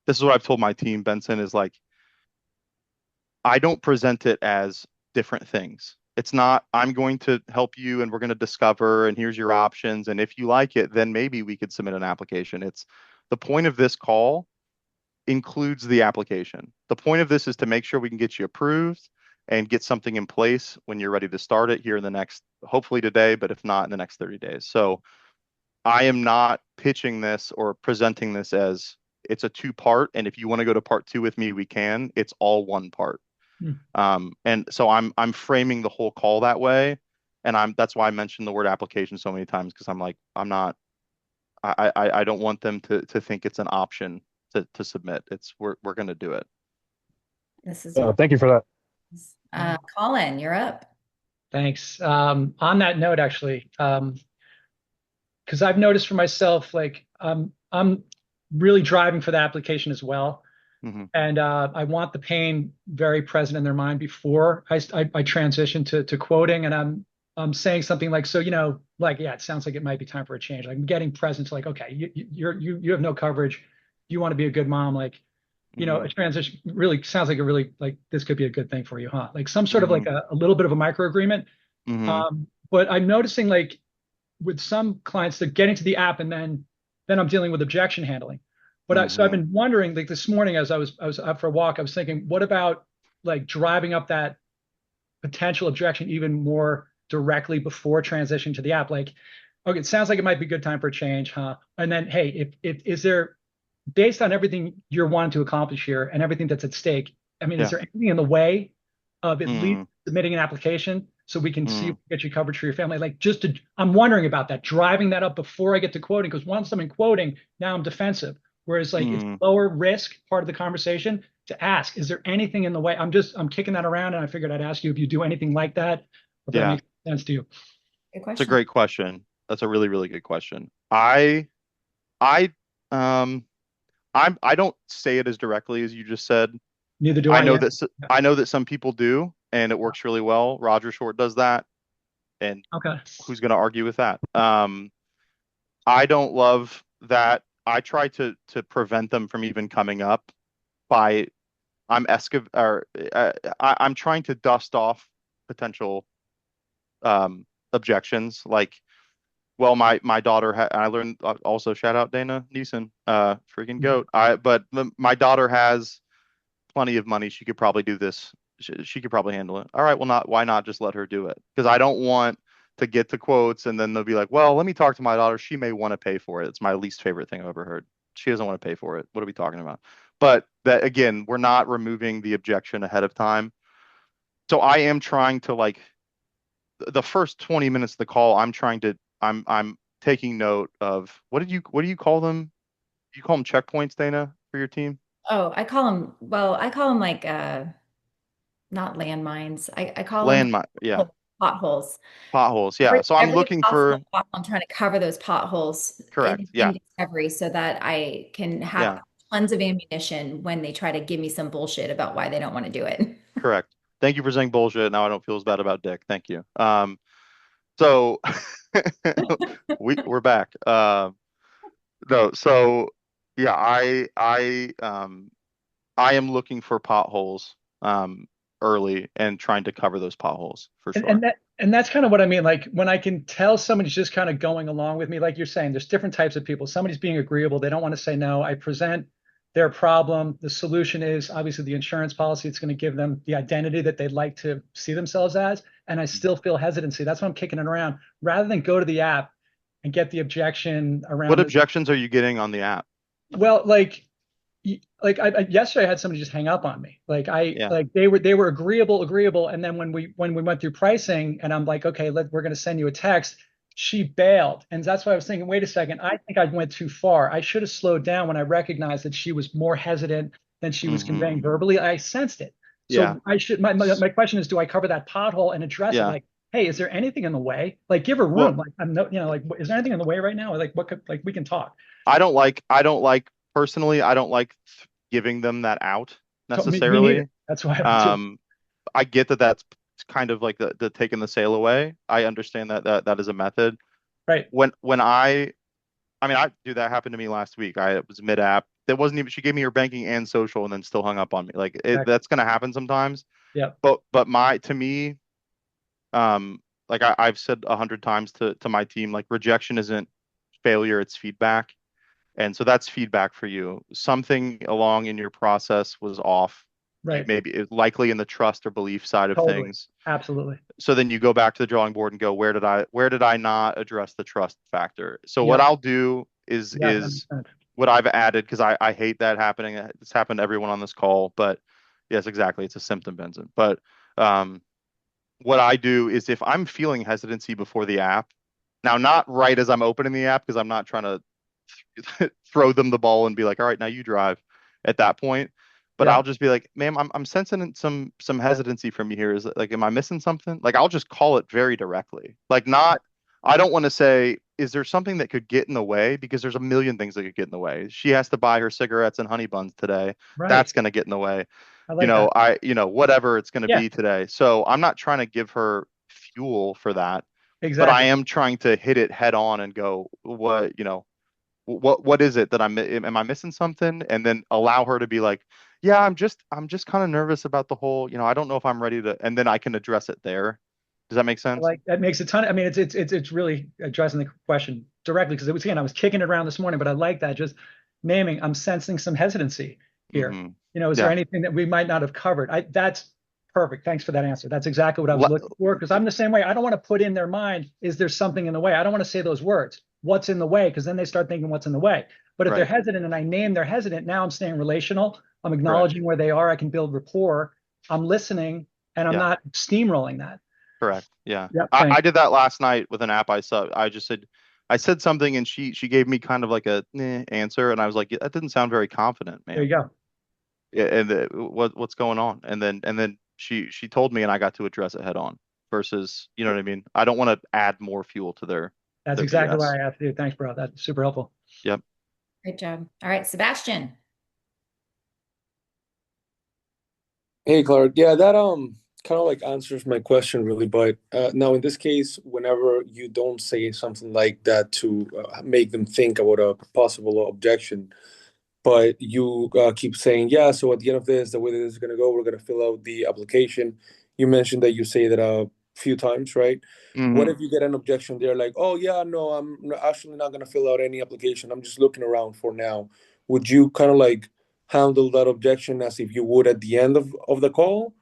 This is what I've told my team, Benson, is like I don't present it as different things. It's not, I'm going to help you and we're going to discover and here's your options. And if you like it, then maybe we could submit an application. It's the point of this call includes the application. The point of this is to make sure we can get you approved and get something in place when you're ready to start it here in the next, hopefully today, but if not in the next 30 days. So I am not pitching this or presenting this as it's a two-part, and if you want to go to part two with me, we can. It's all one part. And so I'm framing the whole call that way, and that's why I mentioned the word application so many times, because I'm like I don't want them to think it's an option to submit. We're going to do it. This is Thank you for that. Colin, you're up. Thanks. On that note, actually, because I've noticed for myself, like I'm really driving for the application as well. Mm-hmm. And I want the pain very present in their mind before I transition to quoting. And saying something like, so, like, yeah, it sounds like it might be time for a change. Like, I'm getting present to like, okay, you have no coverage. You want to be a good mom. Like, a transition really sounds like like this could be a good thing for you, huh? Like some sort of like a little bit of a micro agreement. But I'm noticing like with some clients, they're getting to the app and then I'm dealing with objection handling. So I've been wondering, like this morning as I was out for a walk, I was thinking, what about like driving up that potential objection even more directly before transitioning to the app? Like, okay, it sounds like it might be a good time for a change, huh? And then, hey, if is there, based on everything you're wanting to accomplish here and everything that's at stake, I mean, is Yeah. there anything in the way of at least Mm, submitting an application so we can see if mm, we get you coverage for your family? Like, I'm wondering about that, driving that up before I get to quoting, because once I'm in quoting, now I'm defensive. Whereas, like, it's mm. lower risk part of the conversation to ask, is there anything in the way? I'm kicking that around, and I figured I'd ask you if you do anything like that, if that Yeah. makes sense to you. Good It's a question. great question. That's a really, really good question. I, um, I don't say it as directly as you just said. Neither do I I know yet. that Yeah. I know that some people do, and it works really well. Roger Short does that, and Okay. who's going to argue with that? I don't love that. I try to prevent them from even coming up by I'm trying to dust off potential objections. Like, well, my daughter I learned also shout out Dana Neeson, freaking goat. But my daughter has plenty of money. She could probably do this. She could probably handle it. All right, well, why not just let her do it? Because I don't want to get to quotes and then they'll be like, well, let me talk to my daughter. She may want to pay for it. It's my least favorite thing I've ever heard. She doesn't want to pay for it. What are we talking about? But that again, we're not removing the objection ahead of time. So I am trying to like the first 20 minutes of the call, I'm taking note of what do you call them? You call them checkpoints, Dana, for your team? Oh, I call them like not landmines. I call them Landmine, yeah. potholes. Potholes, yeah. So I'm Every looking possible for, pothole, I'm trying to cover those potholes correct. in Yeah, discovery so that I can have yeah, tons of ammunition when they try to give me some bullshit about why they don't want to do it. correct. Thank you for saying bullshit. Now I don't feel as bad about Dick. Thank you. So we're back. No, so yeah, I am looking for potholes early and trying to cover those potholes for And, sure. and that and that's kind of what I mean. Like when I can tell somebody's just kind of going along with me, like you're saying, there's different types of people. Somebody's being agreeable. They don't want to say no. I present their problem. The solution is obviously the insurance policy. It's going to give them the identity that they'd like to see themselves as. And I still feel hesitancy. That's why I'm kicking it around rather than go to the app and get the objection What around this. objections are you getting on the app? Well, yesterday I had somebody just hang up on me. Yeah. Like they were agreeable, and then when we went through pricing, and I'm like, okay, we're going to send you a text. She bailed, and that's why I was thinking, wait a second, I think I went too far. I should have slowed down when I recognized that she was more hesitant than she was conveying Hmm. verbally. I sensed it, Yeah. so I should. My question is, do I cover that pothole and address it? Yeah. Like, hey, is there anything in the way? Like, give her Well, room. Like, I'm no, like, is there anything in the way right now? Like, what could like we can talk. I don't like personally, I don't like giving them that out Me neither. necessarily. That's why I'm too. Um, I get that that's kind of like the taking the sale away. I understand that is a method. Right. When I mean, that happened to me last week. I was mid app. That wasn't even, she gave me her banking and social and then still hung up on me. Like Exactly. that's going to happen sometimes. Yeah. But to me, like I've said 100 times to my team, like rejection isn't failure, it's feedback. And so that's feedback for you. Something along in your process was off. Right. Maybe it likely in the trust or belief side of Totally. things. Absolutely. So then you go back to the drawing board and go, where did I not address the trust factor? So what Yeah. I'll do Yeah. That is makes sense. what I've added, because I hate that happening. It's happened to everyone on this call, but yes, exactly. It's a symptom, Benson. But um, what I do is if I'm feeling hesitancy before the app, now not right as I'm opening the app, because I'm not trying to throw them the ball and be like, all right, now you drive at that point. But Yeah. I'll just be like, ma'am, I'm sensing some hesitancy from you here. Is it like, am I missing something? Like I'll just call it very directly. Like not, I don't want to say, is there something that could get in the way? Because there's a million things that could get in the way. She has to buy her cigarettes and honey buns today. Right. That's going to get in the way. I like that. Whatever it's going to Yeah. be today. So I'm not trying to give her fuel for that, but I Exactly. am trying to hit it head on and go, what, what is it that am I missing something? And then allow her to be like, yeah, I'm just kind of nervous about the whole, I don't know if I'm ready to, and then I can address it there. Does that make sense? Like that makes a ton. I mean, it's really addressing the question directly because it was again I was kicking it around this morning, but I like that just naming. I'm sensing some hesitancy here. Hmm. Is there Yeah. anything that we might not have covered? That's perfect. Thanks for that answer. That's exactly what I was Le- looking for because I'm the same way. I don't want to put in their mind, is there something in the way? I don't want to say those words. What's in the way? Because then they start thinking what's in the way. But if they're right. hesitant and I name they're hesitant, now I'm staying relational. I'm Correct. acknowledging where they are. I can build rapport. I'm listening and I'm Yeah. not steamrolling that. Correct. Yeah. Yep. I Thanks. did that last night with an app I just said, I said something and she gave me kind of like a answer. And I was like, that didn't sound very confident, There you ma'am. go. Yeah, and what's going on? And then she told me and I got to address it head on versus, you know what I mean? I don't want to add more fuel to That's their exactly what BS. I have to do. Thanks, bro. That's super helpful. Yep. Great job. All right, Sebastian. Hey Clark, yeah, that kind of like answers my question really, but now in this case, whenever you don't say something like that to make them think about a possible objection, but you keep saying, yeah, so at the end of this, the way that this is going to go, we're going to fill out the application. You mentioned that you say that a few times, right? What Hmm. if you get an objection there, like, oh, yeah, no, actually not going to fill out any application. I'm just looking around for now. Would you kind of like handle that objection as if you would at the end of the call?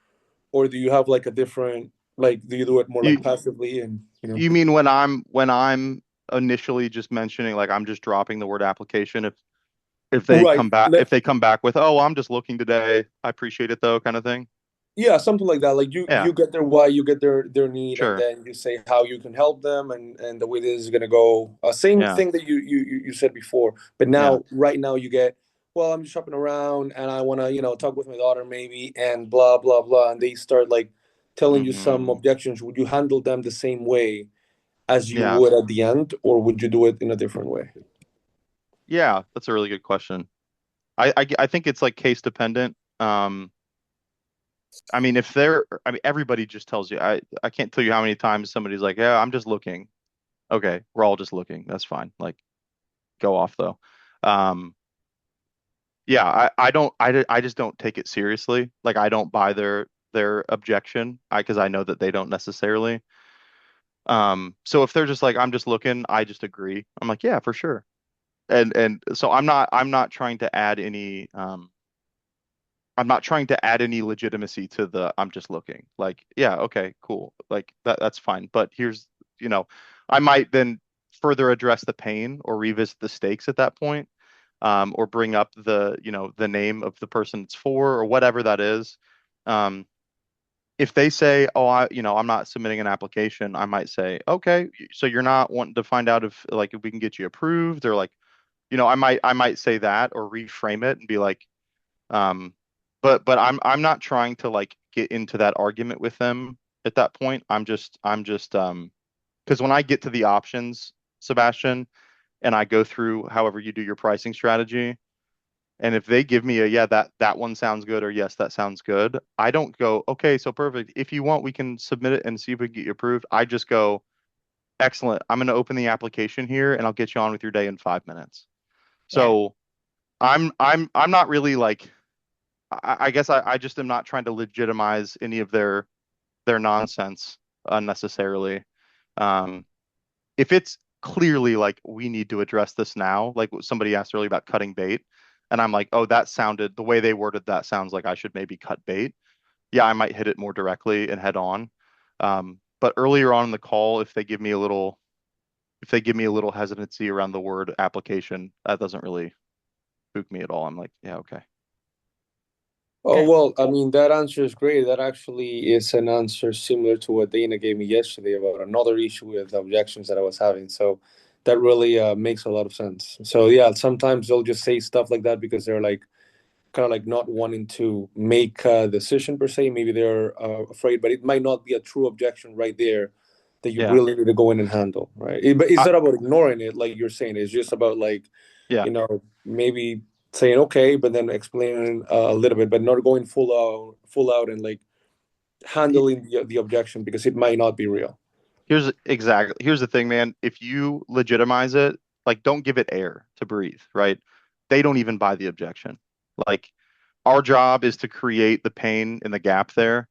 Or do you have like a different, like, do you do it more like You passively and, you mean when I'm initially just mentioning like I'm just dropping the word application if they Right. come back if they come back with, oh, I'm just looking today. I appreciate it though, kind of thing. Yeah, something like that. Like you Yeah, you get their why, you get their need, and sure. then you say how you can help them, and the way this is gonna go. Same Yeah, thing that you said before, but yeah. now right now you get, well, I'm just shopping around and I wanna talk with my daughter maybe and blah blah blah, and they start like telling you some Hmm. objections. Would you handle them the same way as you Yeah. would at the end, or would you do it in a different way? Yeah, that's a really good question. I think it's like case dependent. I mean, I mean, everybody just tells you. I can't tell you how many times somebody's like, yeah, I'm just looking. Okay, we're all just looking. That's fine. Like, go off though. Um, yeah, I just don't take it seriously. Like, I don't buy their objection. Because I know that they don't necessarily. So if they're just like, I'm just looking, I just agree. I'm like, yeah, for sure. And so I'm not trying to add any. I'm not trying to add any legitimacy to the I'm just looking. Like, yeah, okay, cool. Like that's fine. But you know, I might then further address the pain or revisit the stakes at that point, or bring up the name of the person it's for or whatever that is. Um, if they say, "Oh, I'm not submitting an application," I might say, "Okay, so you're not wanting to find out if we can get you approved," or like, I might say that or reframe it and be like, um, but I'm not trying to like get into that argument with them at that point. I'm just because when I get to the options, Sebastian, and I go through however you do your pricing strategy, and if they give me a yeah, that one sounds good, or yes, that sounds good, I don't go, okay, so perfect. If you want, we can submit it and see if we can get you approved. I just go, excellent. I'm going to open the application here and I'll get you on with your day in 5 minutes. Yeah. So I'm not really like I guess I just am not trying to legitimize any of their nonsense unnecessarily. Um, if it's clearly like we need to address this now, like what somebody asked earlier about cutting bait, and I'm like, oh, that sounded the way they worded that sounds like I should maybe cut bait. Yeah, I might hit it more directly and head on. But earlier on in the call, if they give me a little hesitancy around the word application, that doesn't really spook me at all. I'm like, yeah, okay. Oh, Good. well, I mean, that answer is great. That actually is an answer similar to what Dana gave me yesterday about another issue with objections that I was having. So that really makes a lot of sense. So, yeah, sometimes they'll just say stuff like that because they're like kind of like not wanting to make a decision per se. Maybe they're afraid, but it might not be a true objection right there that you Yeah, really need to go in and handle, right? But it's I, not about ignoring it, like you're saying. It's just about like, yeah. maybe saying okay, but then explaining a little bit, but not going full out and like handling the objection because it might not be real. Here's the thing, man. If you legitimize it, like don't give it air to breathe, right? They don't even buy the objection. Like our job is to create the pain in the gap there.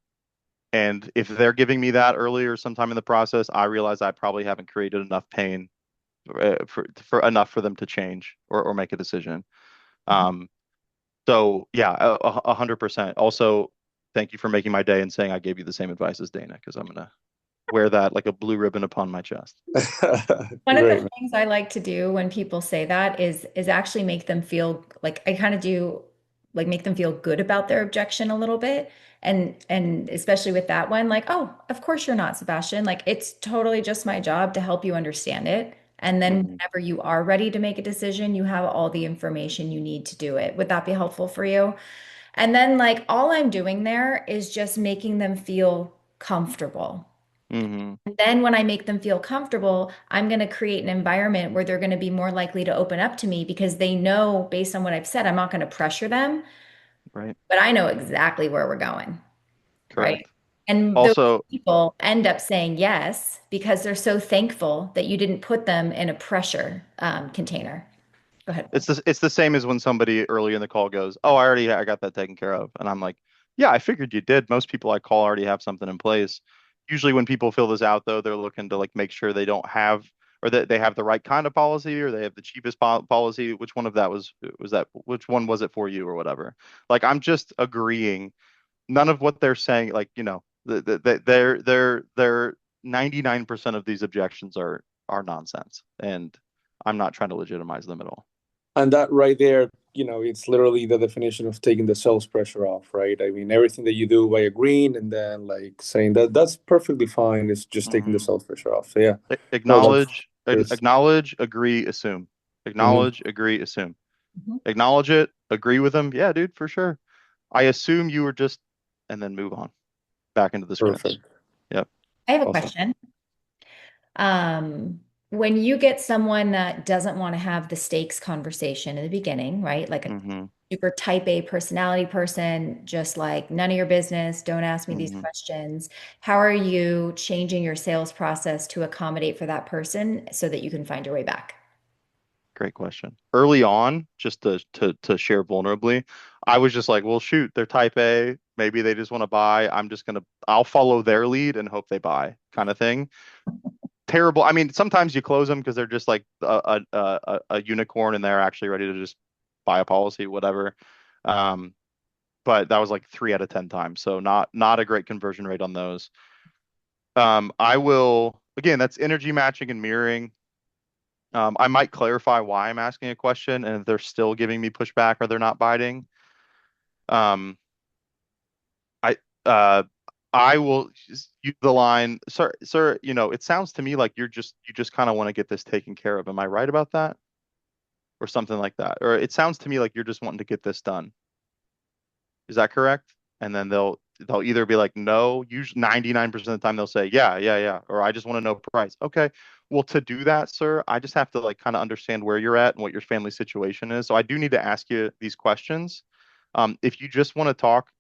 And if they're giving me that earlier sometime in the process, I realize I probably haven't created enough pain for enough for them to change or make a decision. Um, so yeah, 100%. Also, thank you for making my day and saying I gave you the same advice as Dana, because I'm gonna wear that like a blue ribbon upon my chest. One of the Great, man. things I like to do when people say that is actually make them feel like I kind of do like make them feel good about their objection a little bit. And especially with that one, like, oh, of course you're not, Sebastian. Like it's totally just my job to help you understand it. And then Mhm. whenever you are ready to make a decision, you have all the information you need to do it. Would that be helpful for you? And then like all I'm doing there is just making them feel comfortable. Mhm. And then when I make them feel comfortable, I'm going to create an environment where they're going to be more likely to open up to me because they know based on what I've said, I'm not going to pressure them, Right. but I know exactly where we're going, right? Correct. And those Also, people end up saying yes because they're so thankful that you didn't put them in a pressure container. Go ahead, Will. it's the same as when somebody early in the call goes, "Oh, I got that taken care of," and I'm like, "Yeah, I figured you did. Most people I call already have something in place." Usually, when people fill this out, though, they're looking to like make sure they don't have or that they have the right kind of policy or they have the cheapest policy. Which one of that was that? Which one was it for you or whatever? Like, I'm just agreeing. None of what they're saying, like they're 99% of these objections are nonsense, and I'm not trying to legitimize them at all. And that right there, it's literally the definition of taking the sales pressure off, right? I mean, everything that you do by agreeing and then like saying that that's perfectly fine is just taking the Mhm. sales pressure off. So yeah, no, that's Acknowledge, there's. acknowledge, agree, assume. Mhm. Acknowledge, agree, assume. Mhm. Acknowledge it, agree with them. Yeah, dude, for sure. I assume you were just, and then move on back into the script. Perfect. Yep. I have a Awesome. question. Um, when you get someone that doesn't want to have the stakes conversation in the beginning, right? Like a Hmm. super type A personality person, just like none of your business, don't ask me these Hmm. questions. How are you changing your sales process to accommodate for that person so that you can find your way back? Great question. Early on, just to share vulnerably, I was just like, well, shoot, they're type A. Maybe they just want to buy. I'll follow their lead and hope they buy, kind of thing. Terrible. I mean, sometimes you close them because they're just like a unicorn and they're actually ready to just buy a policy, whatever. Um, but that was like 3 out of 10 times, so not a great conversion rate on those. I will again, that's energy matching and mirroring. I might clarify why I'm asking a question, and if they're still giving me pushback or they're not biting, um, I uh, I will just use the line, sir. It sounds to me like you just kind of want to get this taken care of. Am I right about that, or something like that? Or it sounds to me like you're just wanting to get this done. Is that correct? And then they'll either be like, no, usually 99% of the time they'll say, yeah, yeah, yeah, or I just want to know price. Okay. Well, to do that, sir, I just have to like kind of understand where you're at and what your family situation is. So I do need to ask you these questions. If you just want to talk,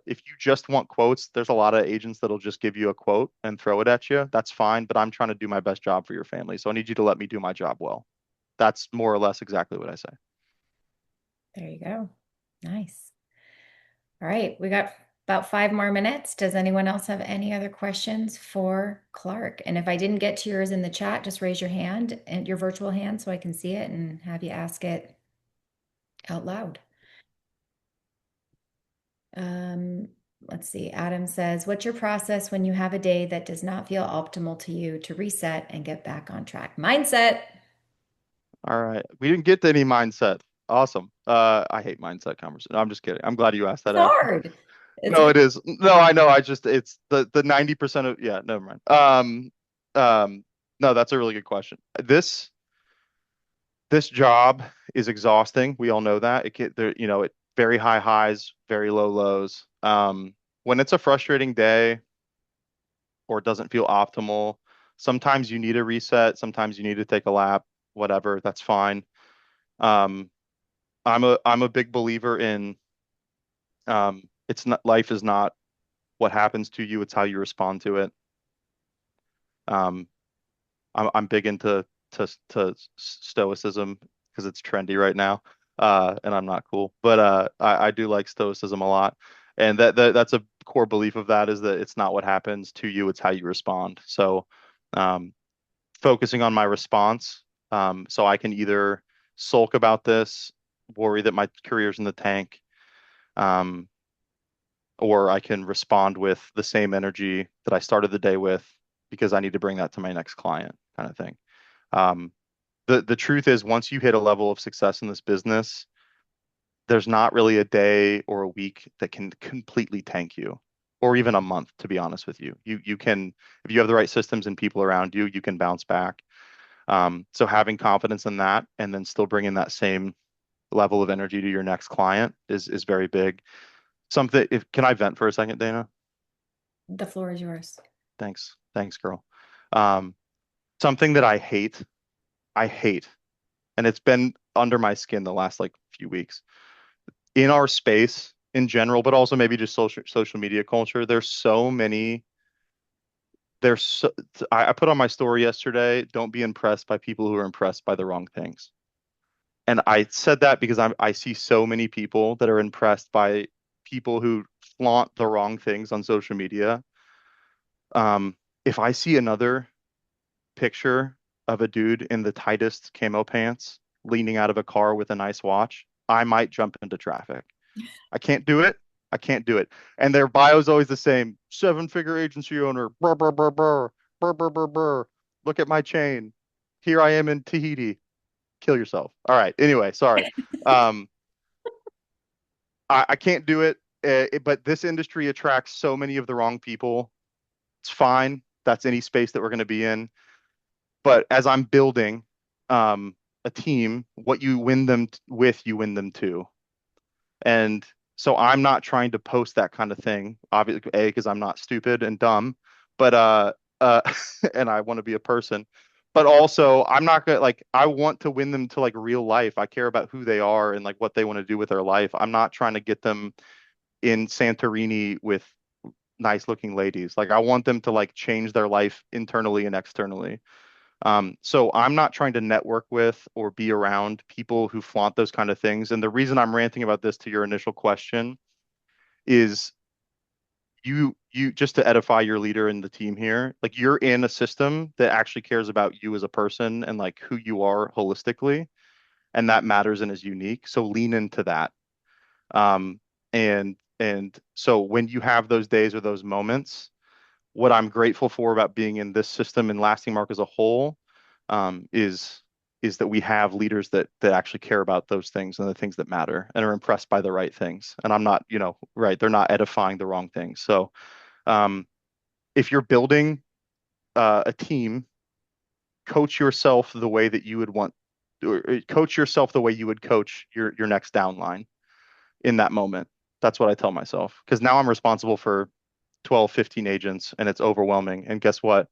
if you just want quotes, there's a lot of agents that'll just give you a quote and throw it at you. That's fine, but I'm trying to do my best job for your family. So I need you to let me do my job well. That's more or less exactly what I say. There you go. Nice. All right, we got about 5 more minutes. Does anyone else have any other questions for Clark? And if I didn't get to yours in the chat, just raise your hand and your virtual hand so I can see it and have you ask it out loud. Um, let's see. Adam says, what's your process when you have a day that does not feel optimal to you to reset and get back on track? Mindset. All right. We didn't get to any mindset. Awesome. I hate mindset conversation. No, I'm just kidding. I'm glad you asked that, It's Adam. hard. It's No, it is. No, I know. It's the 90% of, yeah, never mind. No, that's a really good question. This job is exhausting. We all know that. It very high highs, very low lows. When it's a frustrating day or it doesn't feel optimal, sometimes you need a reset, sometimes you need to take a lap, whatever, that's fine. Um, I'm a big believer in it's not life is not what happens to you, it's how you respond to it. I'm big into stoicism because it's trendy right now. And I'm not cool, but I do like stoicism a lot. And that's a core belief of that is that it's not what happens to you, it's how you respond. So um, focusing on my response, so I can either sulk about this, worry that my career's in the tank, um, or I can respond with the same energy that I started the day with because I need to bring that to my next client, kind of thing. Um, the truth is, once you hit a level of success in this business, there's not really a day or a week that can completely tank you, or even a month, to be honest with you. You can, if you have the right systems and people around you, you can bounce back. So having confidence in that and then still bringing that same level of energy to your next client is very big. Something, if can I vent for a second, Dana? The floor is yours. Thanks, girl. Um, something that I hate, and it's been under my skin the last like few weeks in our space in general, but also maybe just social media culture. There's so, I put on my story yesterday, don't be impressed by people who are impressed by the wrong things. And I said that because I see so many people that are impressed by people who flaunt the wrong things on social media. If I see another picture of a dude in the tightest camo pants leaning out of a car with a nice watch, I might jump into traffic. I can't do it. I can't do it. And their bio is always the same. Seven-figure agency owner. Brr, brr, brr, brr, brr, brr, brr, brr. Look at my chain. Here I am in Tahiti. Kill yourself. All right. Anyway, sorry. Um, I can't do it. But this industry attracts so many of the wrong people. It's fine. That's any space that we're going to be in. But as I'm building a team, what you win them with, you win them to. And so I'm not trying to post that kind of thing, obviously, A, because I'm not stupid and dumb, but uh and I want to be a person. But also I'm not gonna like I want to win them to like real life. I care about who they are and like what they want to do with their life. I'm not trying to get them in Santorini with nice looking ladies. Like I want them to like change their life internally and externally. So I'm not trying to network with or be around people who flaunt those kind of things. And the reason I'm ranting about this to your initial question is you just to edify your leader and the team here, like you're in a system that actually cares about you as a person and like who you are holistically, and that matters and is unique. So lean into that. Um, and so when you have those days or those moments, what I'm grateful for about being in this system and Lasting Mark as a whole is that we have leaders that actually care about those things and the things that matter and are impressed by the right things. And I'm not, right, they're not edifying the wrong things. So um, if you're building a team, coach yourself the way that you would want, or coach yourself the way you would coach your next downline in that moment. That's what I tell myself. Because now I'm responsible for 12, 15 agents and it's overwhelming. And guess what?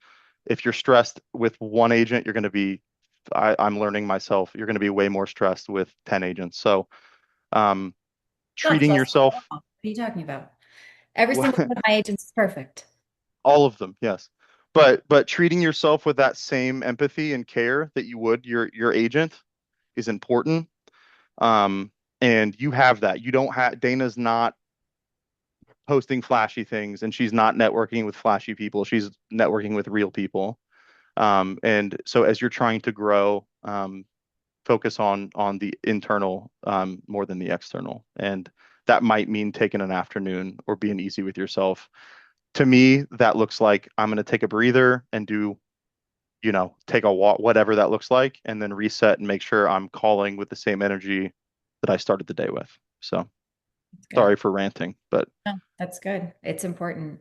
If you're stressed with one agent, you're going to be, I'm learning myself, you're going to be way more stressed with 10 agents. So um, Not treating stressful at yourself, all. What are you talking about? Every single one of my agents is perfect. all of them, yes. But treating yourself with that same empathy and care that you would your agent is important. Um, and you have that. You don't have Dana's not posting flashy things and she's not networking with flashy people. She's networking with real people. And so as you're trying to grow, focus on the internal more than the external. And that might mean taking an afternoon or being easy with yourself. To me, that looks like I'm going to take a breather and do, take a walk, whatever that looks like, and then reset and make sure I'm calling with the same energy that I started the day with. So That's good. sorry for ranting, but No, that's good. It's important.